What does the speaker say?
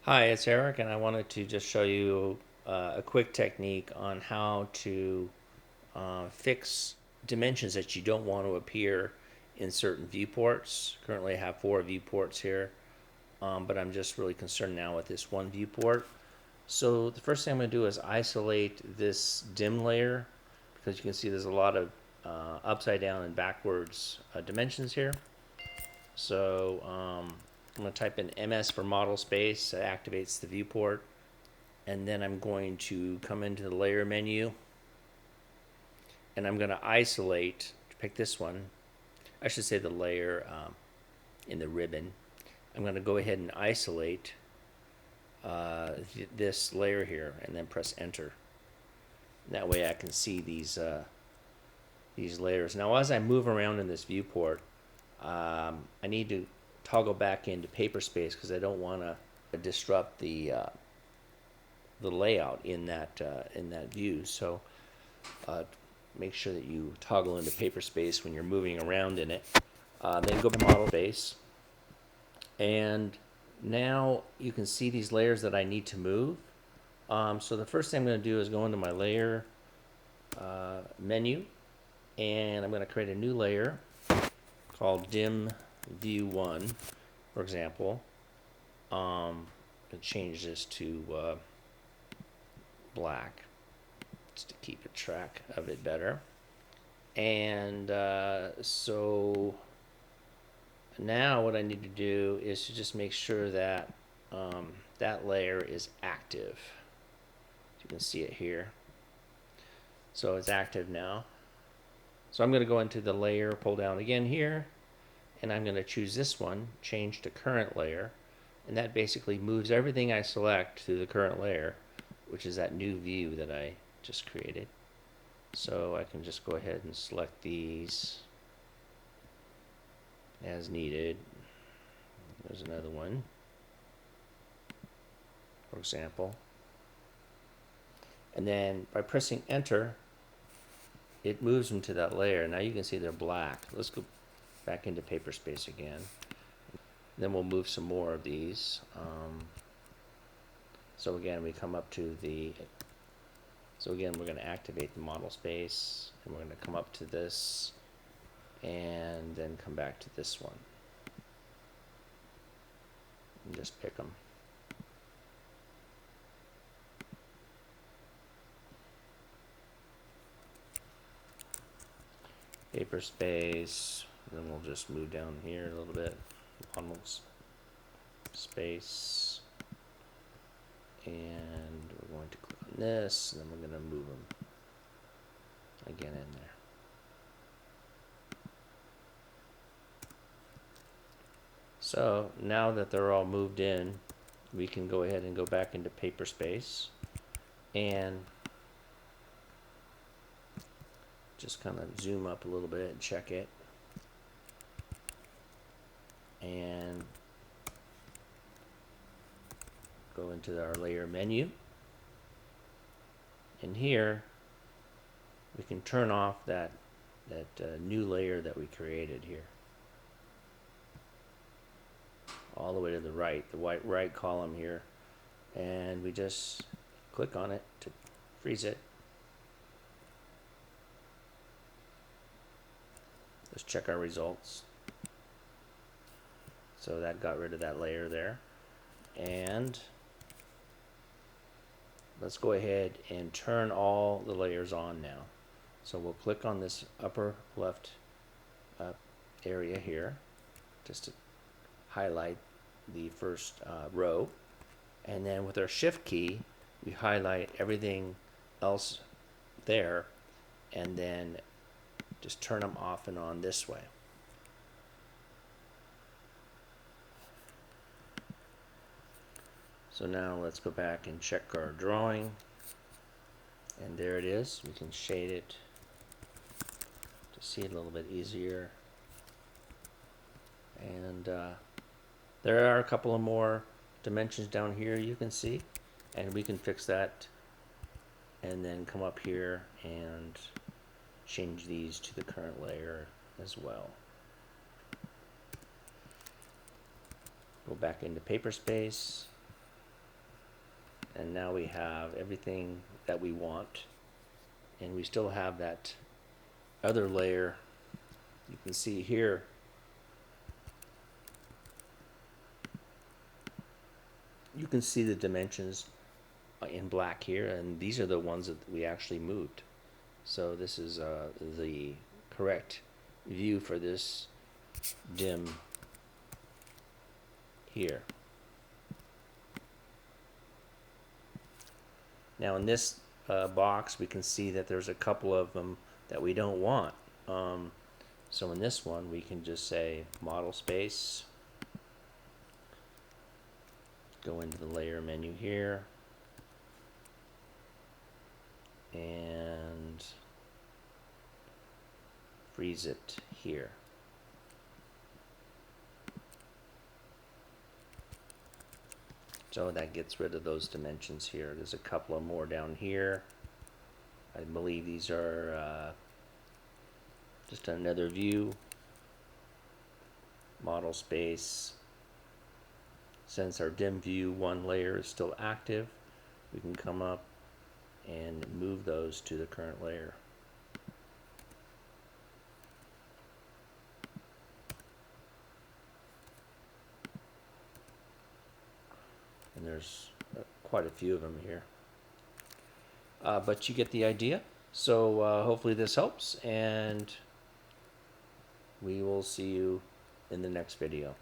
Hi, it's Eric, and I wanted to just show you a quick technique on how to fix dimensions that you don't want to appear in certain viewports. Currently, I have 4 viewports here, but I'm just really concerned now with this one viewport. So the first thing I'm going to do is isolate this dim layer because you can see there's a lot of upside down and backwards dimensions here. So I'm going to type in MS for model space. It activates the viewport. And then I'm going to come into the layer menu and I'm going to isolate, pick this one. I should say the layer in the ribbon. I'm going to go ahead and isolate this layer here and then press enter. That way I can see these layers. Now as I move around in this viewport, I need to toggle back into paper space because I don't want to disrupt the layout in that view. So make sure that you toggle into paper space when you're moving around in it. Then go to model space, and now you can see these layers that I need to move. So the first thing I'm going to do is go into my layer menu, and I'm going to create a new layer called dim view 1, for example. Change this to black just to keep a track of it better. And so now what I need to do is to just make sure that that layer is active. You can see it here. So it's active now. So I'm going to go into the layer, pull down again here, and I'm going to choose this one, change to current layer, and that basically moves everything I select to the current layer, which is that new view that I just created. So I can just go ahead and select these as needed. There's another one, for example. And then by pressing enter, it moves them to that layer. Now you can see they're black. Let's go back into paper space again. Then we'll move some more of these. So again, we come up to the, so again, we're going to activate the model space, and we're going to come up to this, and then come back to this one. And just pick them. Paper space, then we'll just move down here a little bit. Model space. And we're going to click on this, and then we're going to move them again in there. So now that they're all moved in, we can go ahead and go back into paper space and just kind of zoom up a little bit and check it. And go into our layer menu. And here we can turn off that new layer that we created here. All the way to the right, the right column here. And we just click on it to freeze it. Let's check our results. So that got rid of that layer there. And let's go ahead and turn all the layers on now. So we'll click on this upper left area here just to highlight the first row. And then with our shift key, we highlight everything else there, and then just turn them off and on this way. So now let's go back and check our drawing, and there it is. We can shade it to see it a little bit easier. And there are a couple of more dimensions down here you can see, and we can fix that and then come up here and change these to the current layer as well. Go back into paper space, And now we have everything that we want, and we still have that other layer. You can see here you can see the dimensions in black here, and these are the ones that we actually moved. So this is the correct view for this dim here. Now in this box we can see that there's a couple of them that we don't want. So in this one we can just say model space, go into the layer menu here, and freeze it here. So that gets rid of those dimensions here. There's a couple of more down here. I believe these are just another view. Model space. Since our dim view one layer is still active, we can come up and move those to the current layer. And there's quite a few of them here. But you get the idea. So hopefully this helps, and we will see you in the next video.